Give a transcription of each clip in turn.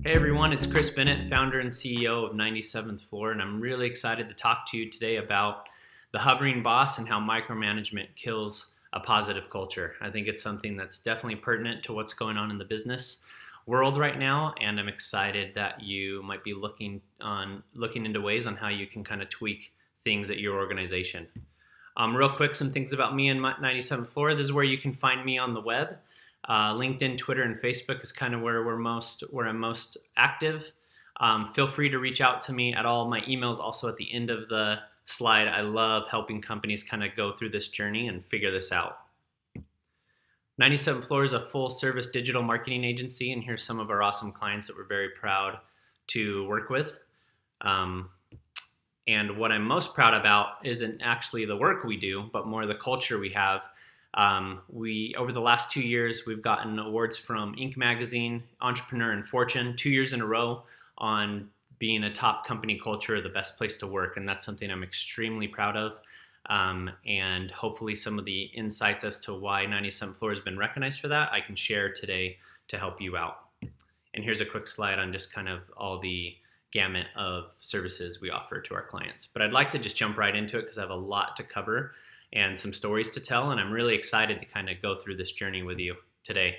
Hey everyone, it's Chris Bennett, founder and CEO of 97th Floor, and I'm really excited to talk to you today about the hovering boss and how micromanagement kills a positive culture. I think it's something that's definitely pertinent to what's going on in the business world right now, and I'm excited that you might be looking into ways on how you can kind of tweak things at your organization. Real quick, some things about me and 97th Floor. This is where you can find me on the web. LinkedIn, Twitter, and Facebook is kind of where I'm most active. Feel free to reach out to me at all. My email is also at the end of the slide. I love helping companies kind of go through this journey and figure this out. 97 Floor is a full-service digital marketing agency, and here's some of our awesome clients that we're very proud to work with. And what I'm most proud about isn't actually the work we do, but more the culture we have. Over the last 2 years, we've gotten awards from Inc. Magazine, Entrepreneur, and Fortune 2 years in a row on being a top company culture, the best place to work. And that's something I'm extremely proud of. And hopefully some of the insights as to why 97 Floor has been recognized for that, I can share today to help you out. And here's a quick slide on just kind of all the gamut of services we offer to our clients. But I'd like to just jump right into it because I have a lot to cover and some stories to tell, and I'm really excited to kind of go through this journey with you today.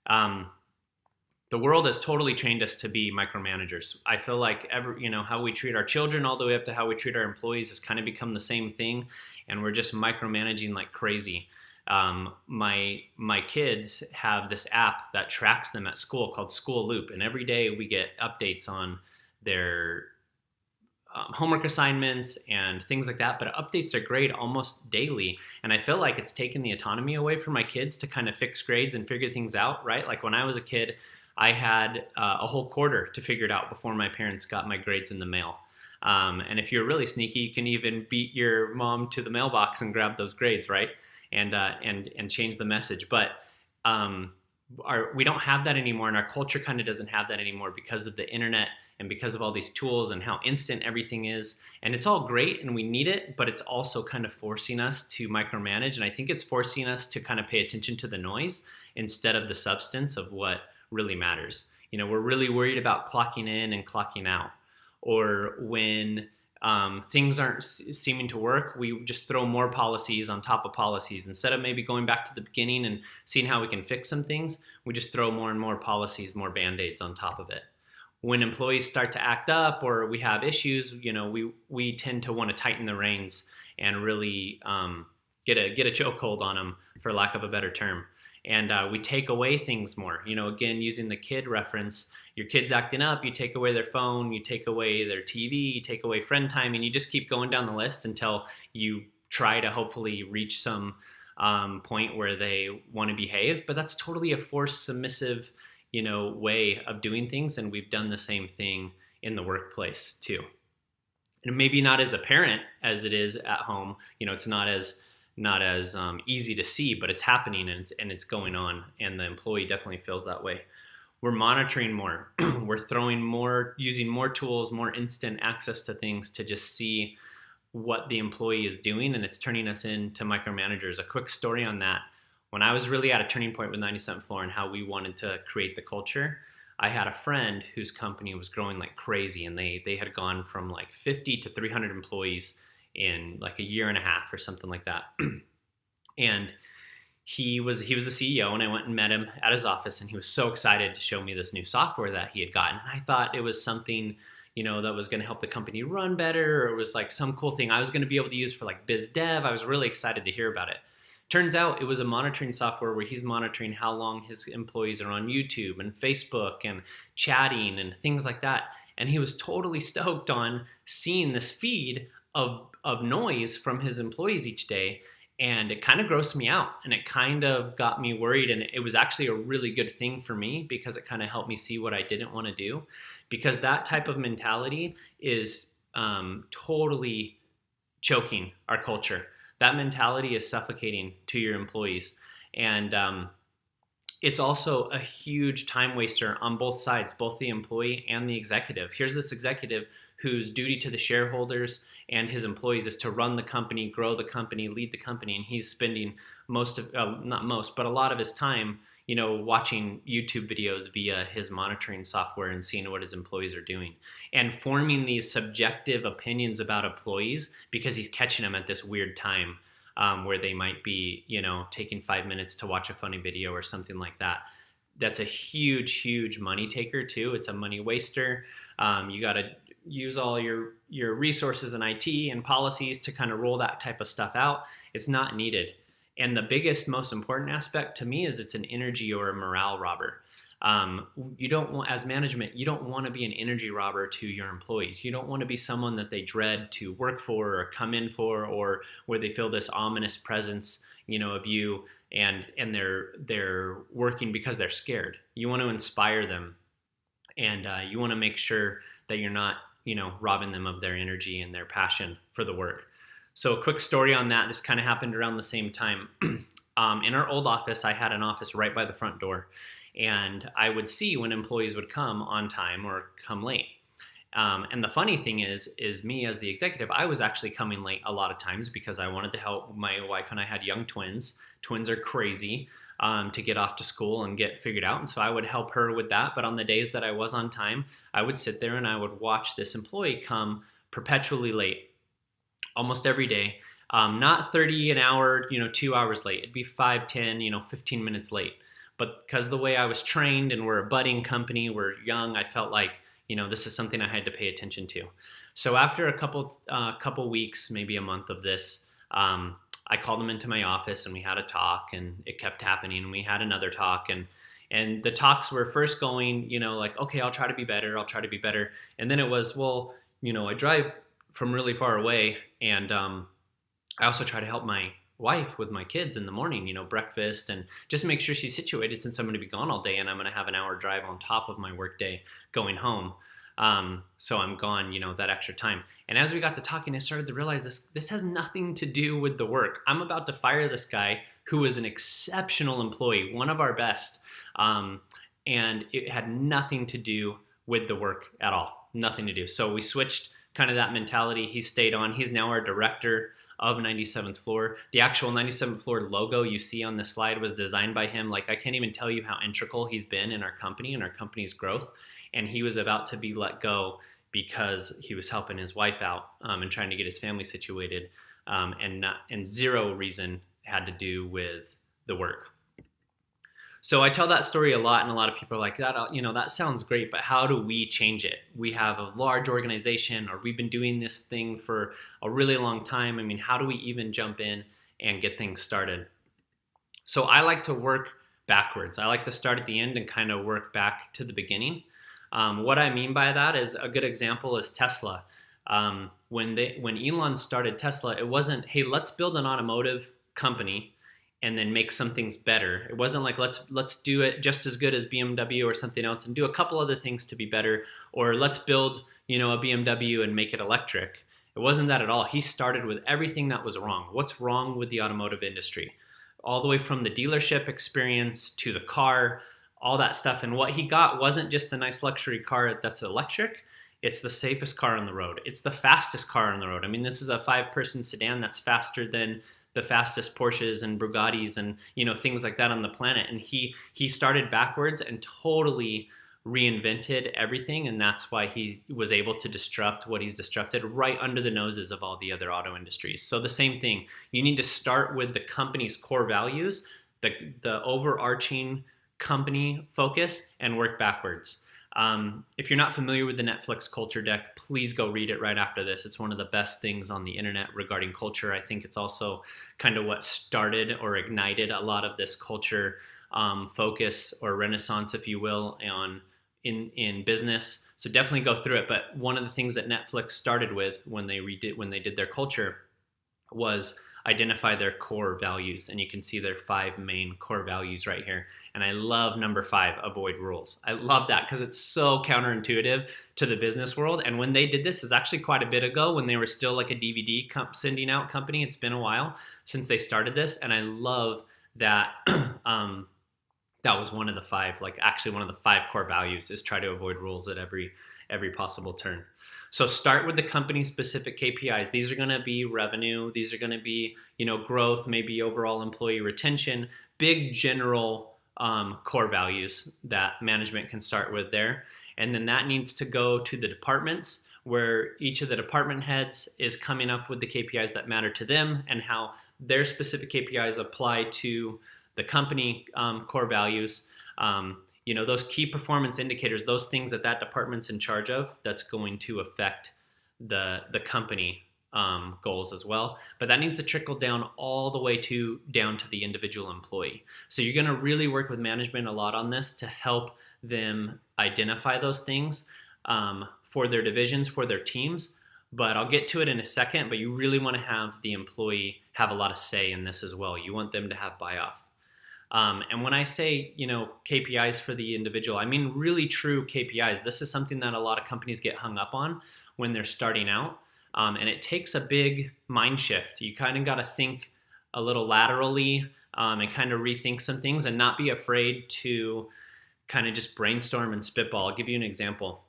The world has totally trained us to be micromanagers. I feel like how we treat our children all the way up to how we treat our employees has kind of become the same thing, and we're just micromanaging like crazy. My kids have this app that tracks them at school called School Loop, and every day we get updates on their homework assignments and things like that, but updates are great almost daily. And I feel like it's taken the autonomy away from my kids to kind of fix grades and figure things out, right? Like when I was a kid, I had a whole quarter to figure it out before my parents got my grades in the mail. And if you're really sneaky, you can even beat your mom to the mailbox and grab those grades, right? And change the message. But we don't have that anymore, and our culture kind of doesn't have that anymore because of the internet and because of all these tools and how instant everything is. And it's all great and we need it, but it's also kind of forcing us to micromanage. And I think it's forcing us to kind of pay attention to the noise instead of the substance of what really matters. We're really worried about clocking in and clocking out. Or when things aren't seeming to work, we just throw more policies on top of policies. Instead of maybe going back to the beginning and seeing how we can fix some things, we just throw more and more policies, more band-aids on top of it. When employees start to act up or we have issues, we tend to want to tighten the reins and really get a chokehold on them, for lack of a better term. And we take away things more. Again, using the kid reference, your kid's acting up, you take away their phone, you take away their TV, you take away friend time, and you just keep going down the list until you try to hopefully reach some point where they want to behave. But that's totally a forced, submissive way of doing things, and we've done the same thing in the workplace too. And maybe not as apparent as it is at home. It's not as easy to see, but it's happening and it's going on, and the employee definitely feels that way. We're monitoring more. We're using more tools, more instant access to things to just see what the employee is doing, and it's turning us into micromanagers. A quick story on that. When I was really at a turning point with 97 Floor and how we wanted to create the culture, I had a friend whose company was growing like crazy, and they had gone from like 50 to 300 employees in like a year and a half or something like that. And he was the CEO, and I went and met him at his office, and he was so excited to show me this new software that he had gotten. And I thought it was something, that was going to help the company run better, or it was like some cool thing I was going to be able to use for like biz dev. I was really excited to hear about it. Turns out it was a monitoring software where he's monitoring how long his employees are on YouTube and Facebook and chatting and things like that. And he was totally stoked on seeing this feed of noise from his employees each day. And it kind of grossed me out, and it kind of got me worried. And it was actually a really good thing for me because it kind of helped me see what I didn't want to do, because that type of mentality is totally choking our culture. That mentality is suffocating to your employees. And it's also a huge time waster on both sides, both the employee and the executive. Here's this executive whose duty to the shareholders and his employees is to run the company, grow the company, lead the company, and he's spending a lot of his time, watching YouTube videos via his monitoring software and seeing what his employees are doing, and forming these subjective opinions about employees because he's catching them at this weird time where they might be, taking 5 minutes to watch a funny video or something like that. That's a huge money taker too. It's a money waster. You got to use all your resources in IT and policies to kind of roll that type of stuff out. It's not needed. And the biggest, most important aspect to me is it's an energy or a morale robber. You don't want, as management, you don't want to be an energy robber to your employees. You don't want to be someone that they dread to work for or come in for, or where they feel this ominous presence, of you, and they're working because they're scared. You want to inspire them, and you want to make sure that you're not, robbing them of their energy and their passion for the work. So a quick story on that. This kind of happened around the same time. In our old office, I had an office right by the front door, and I would see when employees would come on time or come late. And the funny thing is me as the executive, I was actually coming late a lot of times because I wanted to help. My wife and I had young twins. Twins are crazy to get off to school and get figured out. And so I would help her with that. But on the days that I was on time, I would sit there and I would watch this employee come perpetually late, almost every day. Not 30 an hour, 2 hours late. It'd be 5, 10, 15 minutes late. But because the way I was trained, and we're a budding company, we're young, I felt like, this is something I had to pay attention to. So after a couple weeks, maybe a month of this, I called them into my office and we had a talk, and it kept happening. And we had another talk, and the talks were first going, like, okay, I'll try to be better. And then it was, well, I drive from really far away, and I also try to help my wife with my kids in the morning, breakfast, and just make sure she's situated, since I'm going to be gone all day and I'm going to have an hour drive on top of my work day going home. So I'm gone, that extra time. And as we got to talking, I started to realize this has nothing to do with the work. I'm about to fire this guy who was an exceptional employee, one of our best. And it had nothing to do with the work at all. Nothing to do. So we switched kind of that mentality. He stayed on. He's now our director of 97th floor. The actual 97th floor logo you see on this slide was designed by him. Like, I can't even tell you how integral he's been in our company and our company's growth. And he was about to be let go because he was helping his wife out and trying to get his family situated, and zero reason had to do with the work. So I tell that story a lot, and a lot of people are like, that sounds great, but how do we change it? We have a large organization, or we've been doing this thing for a really long time. I mean, how do we even jump in and get things started? So I like to work backwards. I like to start at the end and kind of work back to the beginning. What I mean by that is, a good example is Tesla. When Elon started Tesla, it wasn't, hey, let's build an automotive company and then make some things better. It wasn't like, let's do it just as good as BMW or something else and do a couple other things to be better, or let's build, a BMW and make it electric. It wasn't that at all. He started with everything that was wrong. What's wrong with the automotive industry? All the way from the dealership experience to the car, all that stuff. And what he got wasn't just a nice luxury car that's electric. It's the safest car on the road. It's the fastest car on the road. I mean, this is a 5-person sedan that's faster than the fastest Porsches and Bugattis and, things like that on the planet. And he started backwards and totally reinvented everything. And that's why he was able to disrupt what he's disrupted right under the noses of all the other auto industries. So the same thing, you need to start with the company's core values, the overarching company focus, and work backwards. If you're not familiar with the Netflix culture deck, please go read it right after this. It's one of the best things on the internet regarding culture. I think it's also kind of what started or ignited a lot of this culture focus or renaissance, if you will, in business. So definitely go through it. But one of the things that Netflix started with when they did their culture was identify their core values. And you can see their 5 main core values right here. And I love number 5, avoid rules. I love that because it's so counterintuitive to the business world. And when they did this, is actually quite a bit ago, when they were still like a DVD sending out company. It's been a while since they started this. And I love that that was one of the 5, like actually one of the 5 core values is try to avoid rules at every possible turn. So start with the company specific KPIs. These are going to be revenue. These are going to be, growth, maybe overall employee retention, big general core values that management can start with there. And then that needs to go to the departments, where each of the department heads is coming up with the KPIs that matter to them and how their specific KPIs apply to the company core values. Those key performance indicators, those things that department's in charge of, that's going to affect the company goals as well. But that needs to trickle down all the way down to the individual employee. So you're going to really work with management a lot on this to help them identify those things for their divisions, for their teams. But I'll get to it in a second, but you really want to have the employee have a lot of say in this as well. You want them to have buy-off. And when I say, KPIs for the individual, I mean really true KPIs. This is something that a lot of companies get hung up on when they're starting out. And it takes a big mind shift. You kind of got to think a little laterally and kind of rethink some things and not be afraid to kind of just brainstorm and spitball. I'll give you an example.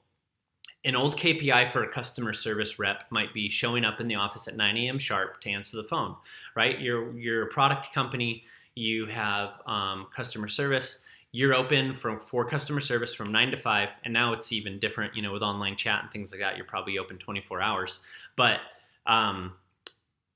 An old KPI for a customer service rep might be showing up in the office at 9 a.m. sharp to answer the phone, right? You're a product company, you have customer service, you're open for customer service from 9 to 5, and now it's even different, with online chat and things like that, you're probably open 24 hours. But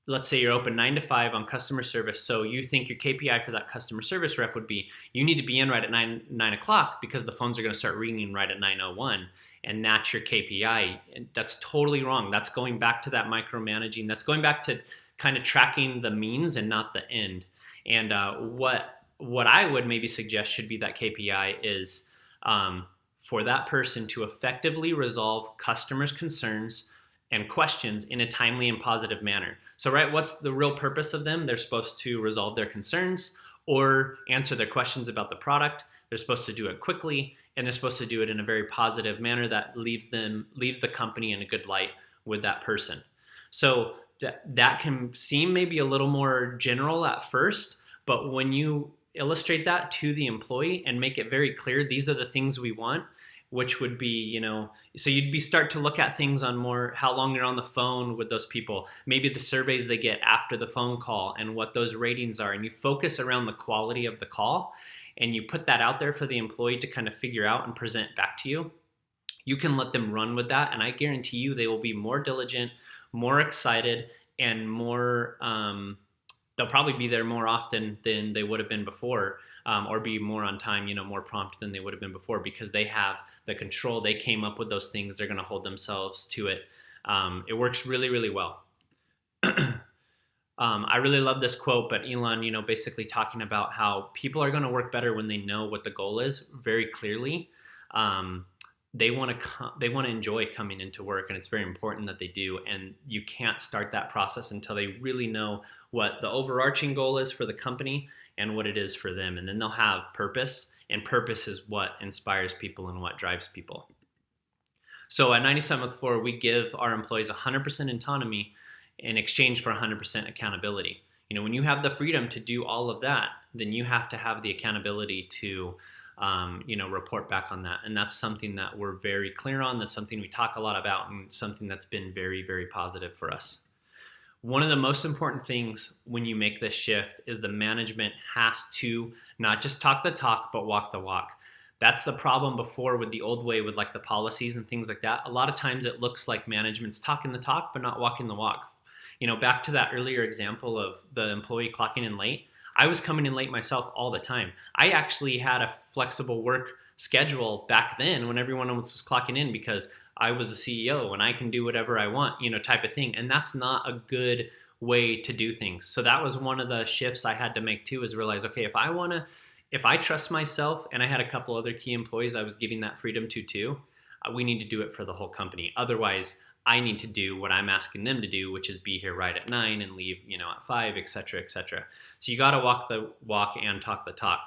let's say you're open 9 to 5 on customer service, so you think your KPI for that customer service rep would be, you need to be in right at 9 o'clock because the phones are going to start ringing right at 9:01. And that's your KPI. And that's totally wrong. That's going back to that micromanaging. That's going back to kind of tracking the means and not the end. And what I would maybe suggest should be that KPI is for that person to effectively resolve customers' concerns and questions in a timely and positive manner. So, right, what's the real purpose of them? They're supposed to resolve their concerns or answer their questions about the product. They're supposed to do it quickly, and they're supposed to do it in a very positive manner that leaves the company in a good light with that person. So that can seem maybe a little more general at first, but when you illustrate that to the employee and make it very clear, these are the things we want, which would be, so you'd start to look at things on more how long you're on the phone with those people, maybe the surveys they get after the phone call and what those ratings are, and you focus around the quality of the call, and you put that out there for the employee to kind of figure out and present back to you. You can let them run with that, and I guarantee you they will be more diligent, more excited, and more, they'll probably be there more often than they would have been before, or be more on time, more prompt than they would have been before, because they have the control. They came up with those things. They're going to hold themselves to it. It works really, really well. I really love this quote, but Elon, basically talking about how people are going to work better when they know what the goal is very clearly. They want to enjoy coming into work, and it's very important that they do. And you can't start that process until they really know what the overarching goal is for the company and what it is for them. And then they'll have purpose, and purpose is what inspires people and what drives people. So at 97th Floor, we give our employees 100% autonomy in exchange for 100% accountability. When you have the freedom to do all of that, then you have to have the accountability to, report back on that. And that's something that we're very clear on. That's something we talk a lot about, and something that's been very, very positive for us. One of the most important things when you make this shift is the management has to not just talk the talk, but walk the walk. That's the problem before with the old way with like the policies and things like that. A lot of times it looks like management's talking the talk, but not walking the walk. Back to that earlier example of the employee clocking in late, I was coming in late myself all the time. I actually had a flexible work schedule back then when everyone else was clocking in, because I was the CEO and I can do whatever I want, type of thing. And that's not a good way to do things. So that was one of the shifts I had to make too, is realize, okay, if I trust myself, and I had a couple other key employees I was giving that freedom to too, we need to do it for the whole company. Otherwise, I need to do what I'm asking them to do, which is be here right at 9 and leave, at 5, et cetera, et cetera. So you got to walk the walk and talk the talk.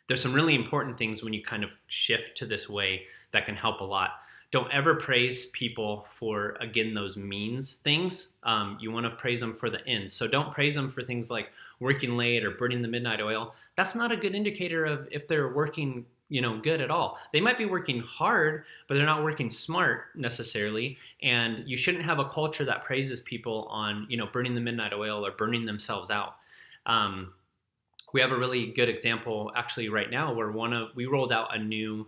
There's some really important things when you kind of shift to this way that can help a lot. Don't ever praise people for, again, those means things. You want to praise them for the ends. So don't praise them for things like working late or burning the midnight oil. That's not a good indicator of if they're working good at all. They might be working hard, but they're not working smart necessarily. And you shouldn't have a culture that praises people on, burning the midnight oil or burning themselves out. We have a really good example actually right now where we rolled out a new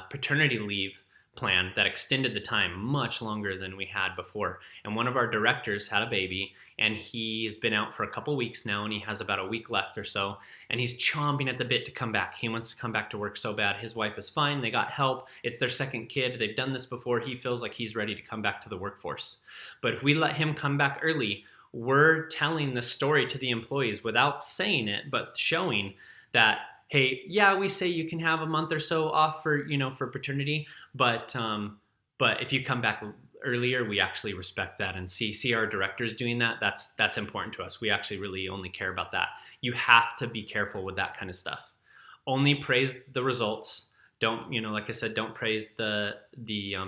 paternity leave plan that extended the time much longer than we had before. And one of our directors had a baby, and he's been out for a couple weeks now, and he has about a week left or so, and he's chomping at the bit to come back. He wants to come back to work so bad. His wife is fine. They got help. It's their second kid. They've done this before. He feels like he's ready to come back to the workforce. But if we let him come back early, we're telling the story to the employees without saying it, but showing that, hey, yeah, we say you can have a month or so off for, for paternity, but if you come back earlier, we actually respect that, and see our directors doing that. That's important to us. We actually really only care about that. You have to be careful with that kind of stuff. Only praise the results. Don't, like I said, don't praise the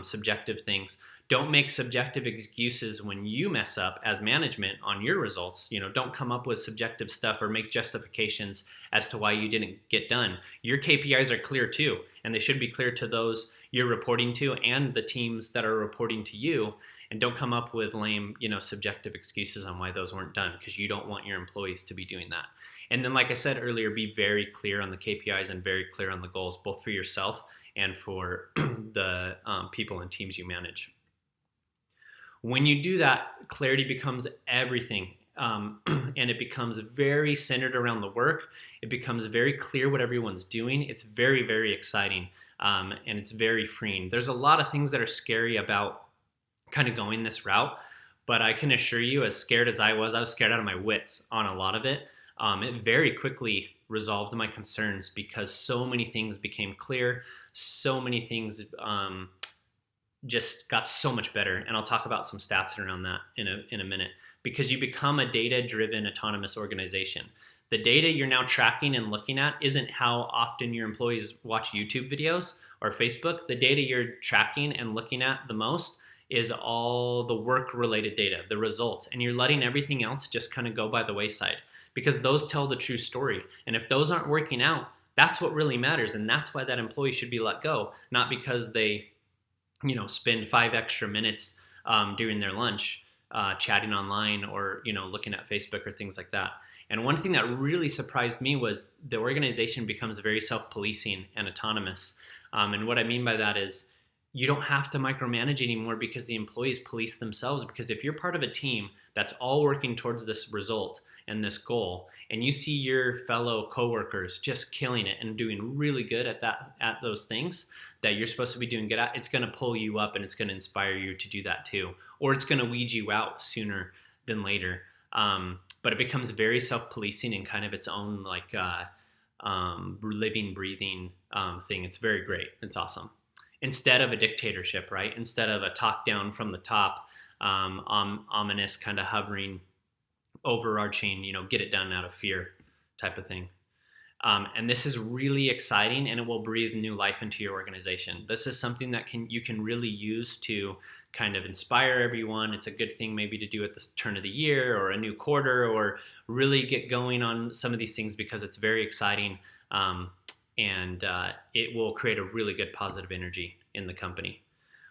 subjective things. Don't make subjective excuses when you mess up as management on your results. Don't come up with subjective stuff or make justifications as to why you didn't get done. Your KPIs are clear too, and they should be clear to those you're reporting to and the teams that are reporting to you. And don't come up with lame, subjective excuses on why those weren't done, because you don't want your employees to be doing that. And then, like I said earlier, be very clear on the KPIs and very clear on the goals, both for yourself and for the people and teams you manage. When you do that, clarity becomes everything, and it becomes very centered around the work. It becomes very clear what everyone's doing. It's very, very exciting, and it's very freeing. There's a lot of things that are scary about kind of going this route, but I can assure you, as scared as I was scared out of my wits on a lot of it. It very quickly resolved my concerns because so many things became clear. So many things just got so much better. And I'll talk about some stats around that in a minute, because you become a data-driven autonomous organization. The data you're now tracking and looking at isn't how often your employees watch YouTube videos or Facebook. The data you're tracking and looking at the most is all the work-related data, the results, and you're letting everything else just kind of go by the wayside, because those tell the true story. And if those aren't working out, that's what really matters, and that's why that employee should be let go, not because they spend 5 extra minutes during their lunch chatting online or looking at Facebook or things like that. And one thing that really surprised me was the organization becomes very self-policing and autonomous. And what I mean by that is you don't have to micromanage anymore because the employees police themselves. Because if you're part of a team that's all working towards this result and this goal, and you see your fellow coworkers just killing it and doing really good at those things that you're supposed to be doing good at, it's going to pull you up and it's going to inspire you to do that too, or it's going to weed you out sooner than later. But it becomes very self-policing and kind of its own living, breathing thing. It's very great. It's awesome. Instead of a dictatorship, right? Instead of a talk down from the top, ominous kind of hovering, overarching, get it done out of fear type of thing. And this is really exciting, and it will breathe new life into your organization. This is something that you can really use to kind of inspire everyone. It's a good thing maybe to do at the turn of the year or a new quarter, or really get going on some of these things, because it's very exciting, and it will create a really good positive energy in the company.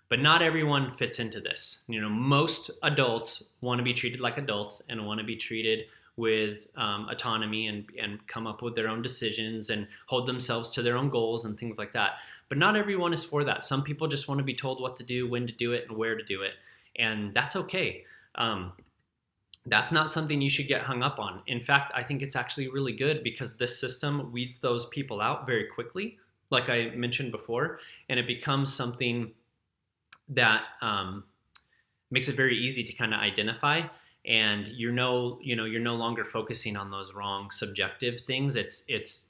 But not everyone fits into this. Most adults want to be treated like adults and want to be treated with autonomy and come up with their own decisions and hold themselves to their own goals and things like that. But not everyone is for that. Some people just want to be told what to do, when to do it, and where to do it. And that's okay. That's not something you should get hung up on. In fact, I think it's actually really good, because this system weeds those people out very quickly, like I mentioned before, and it becomes something that makes it very easy to kind of identify. And you're no longer focusing on those wrong subjective things.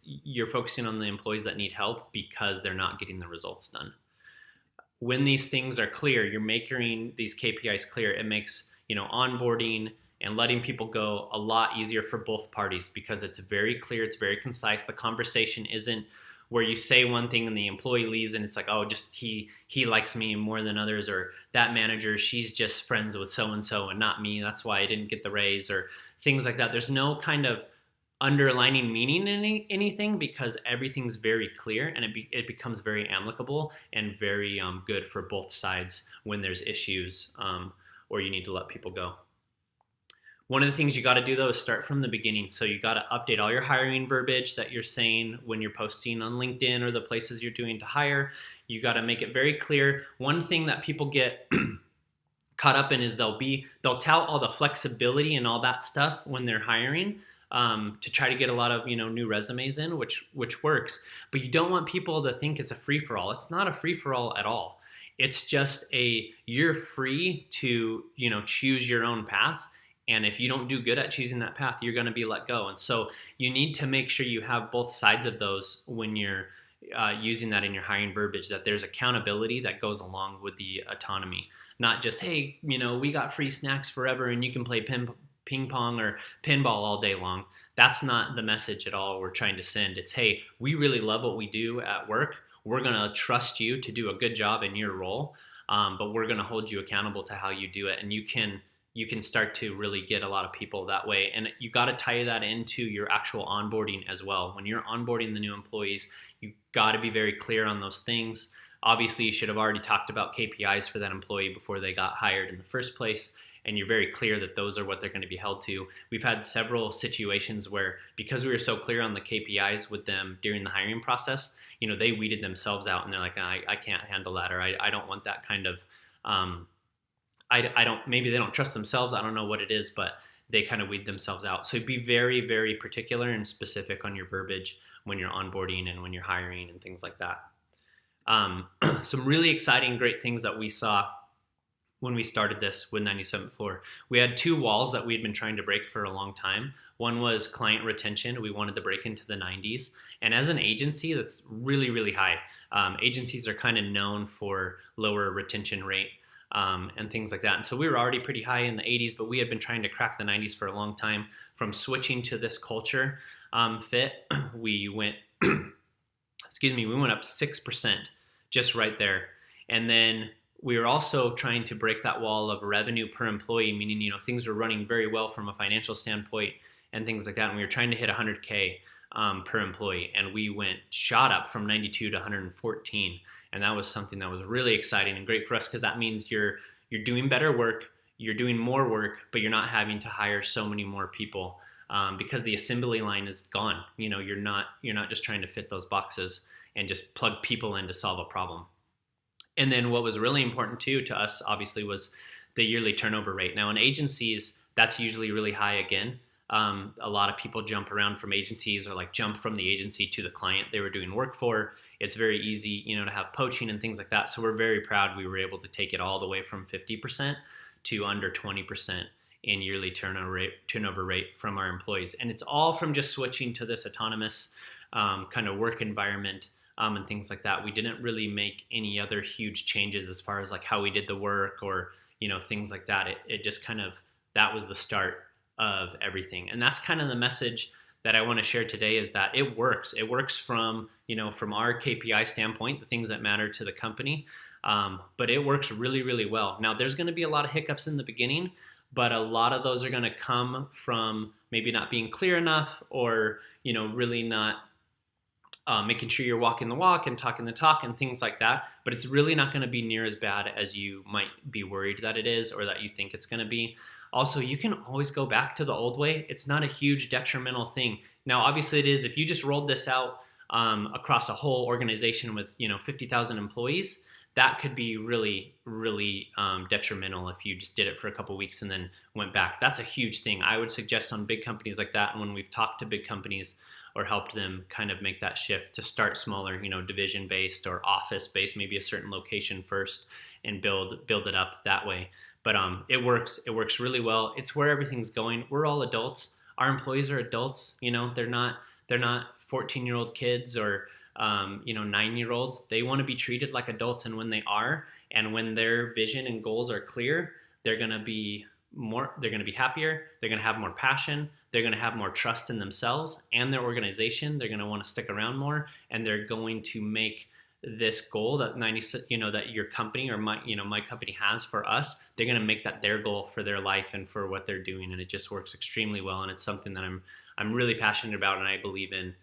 You're focusing on the employees that need help because they're not getting the results done. When these things are clear, you're making these KPIs clear. It makes onboarding and letting people go a lot easier for both parties, because it's very clear, it's very concise. The conversation isn't where you say one thing and the employee leaves and it's like, oh, just he likes me more than others, or that manager, she's just friends with so-and-so and not me, that's why I didn't get the raise, or things like that. There's no kind of underlining meaning in anything, because everything's very clear, and it becomes very amicable and very good for both sides when there's issues or you need to let people go. One of the things you got to do though is start from the beginning. So you got to update all your hiring verbiage that you're saying when you're posting on LinkedIn or the places you're doing to hire. You got to make it very clear. One thing that people get caught up in is they'll tout all the flexibility and all that stuff when they're hiring, to try to get a lot of new resumes in, which works. But you don't want people to think it's a free for all. It's not a free for all at all. It's just you're free to choose your own path. And if you don't do good at choosing that path, you're going to be let go. And so you need to make sure you have both sides of those when you're using that in your hiring verbiage, that there's accountability that goes along with the autonomy. Not just, hey, we got free snacks forever and you can play ping pong or pinball all day long. That's not the message at all we're trying to send. It's, hey, we really love what we do at work. We're going to trust you to do a good job in your role, but we're going to hold you accountable to how you do it. And you can start to really get a lot of people that way. And you got to tie that into your actual onboarding as well. When you're onboarding the new employees, you got to be very clear on those things. Obviously, you should have already talked about KPIs for that employee before they got hired in the first place. And you're very clear that those are what they're going to be held to. We've had several situations where, because we were so clear on the KPIs with them during the hiring process, they weeded themselves out and they're like, I can't handle that, or I don't want that kind of, maybe they don't trust themselves. I don't know what it is, but they kind of weed themselves out. So be very, very particular and specific on your verbiage when you're onboarding and when you're hiring and things like that. Some really exciting, great things that we saw when we started this with 97th Floor. We had 2 walls that we'd been trying to break for a long time. One was client retention. We wanted to break into the 90s. And as an agency, that's really, really high. Agencies are kind of known for lower retention rate and things like that. And so we were already pretty high in the 80s, but we had been trying to crack the 90s for a long time. From switching to this culture fit, we went, we went up 6% just right there. And then we were also trying to break that wall of revenue per employee, meaning, things were running very well from a financial standpoint and things like that. And we were trying to hit 100K per employee. And we shot up from 92 to 114. And that was something that was really exciting and great for us, because that means you're doing better work, you're doing more work, but you're not having to hire so many more people because the assembly line is gone. You're not just trying to fit those boxes and just plug people in to solve a problem. And then what was really important too to us, obviously, was the yearly turnover rate. Now in agencies, that's usually really high again. A lot of people jump around from agencies, or like jump from the agency to the client they were doing work for. It's very easy, to have poaching and things like that. So we're very proud we were able to take it all the way from 50% to under 20% in yearly turnover rate from our employees. And it's all from just switching to this autonomous kind of work environment and things like that. We didn't really make any other huge changes as far as like how we did the work or, things like that. It just kind of, that was the start of everything. And that's kind of the message that I want to share today, is that it works. It works from, from our KPI standpoint, the things that matter to the company. But it works really, really well. Now, there's going to be a lot of hiccups in the beginning, but a lot of those are going to come from maybe not being clear enough, or, really not making sure you're walking the walk and talking the talk and things like that. But it's really not going to be near as bad as you might be worried that it is, or that you think it's going to be. Also, you can always go back to the old way. It's not a huge detrimental thing. Now, obviously it is. If you just rolled this out across a whole organization with 50,000 employees, that could be really, really detrimental if you just did it for a couple of weeks and then went back. That's a huge thing. I would suggest on big companies like that, and when we've talked to big companies or helped them kind of make that shift, to start smaller, division-based or office-based, maybe a certain location first, and build it up that way. But it works. It works really well. It's where everything's going. We're all adults. Our employees are adults. They're not 14-year-old kids or 9-year-olds. They want to be treated like adults, and when they are, and when their vision and goals are clear, they're going to be happier. They're going to have more passion. They're going to have more trust in themselves and their organization. They're going to want to stick around more, and they're going to make this goal that that your company or my company has for us. They're going to make that their goal for their life and for what they're doing, and it just works extremely well. And it's something that I'm really passionate about, and I believe in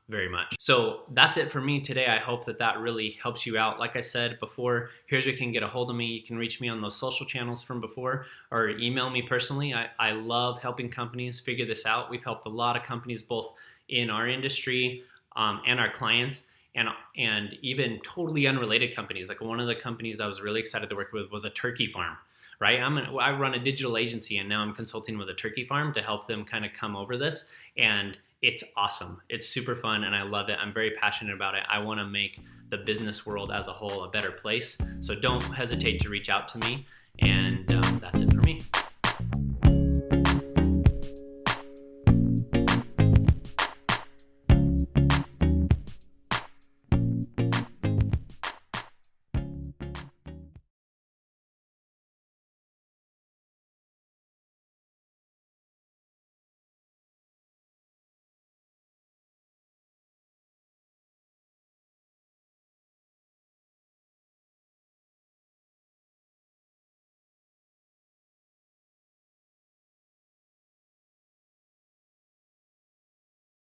very much. So that's it for me today. I hope that that really helps you out. Like I said before, here's where you can get a hold of me. You can reach me on those social channels from before, or email me personally. I love helping companies figure this out. We've helped a lot of companies both in our industry and our clients, and even totally unrelated companies. Like one of the companies I was really excited to work with was a turkey farm. Right? I run a digital agency, and now I'm consulting with a turkey farm to help them kind of come over this. And it's awesome. It's super fun, and I love it. I'm very passionate about it. I want to make the business world as a whole a better place. So don't hesitate to reach out to me. And that's it for me.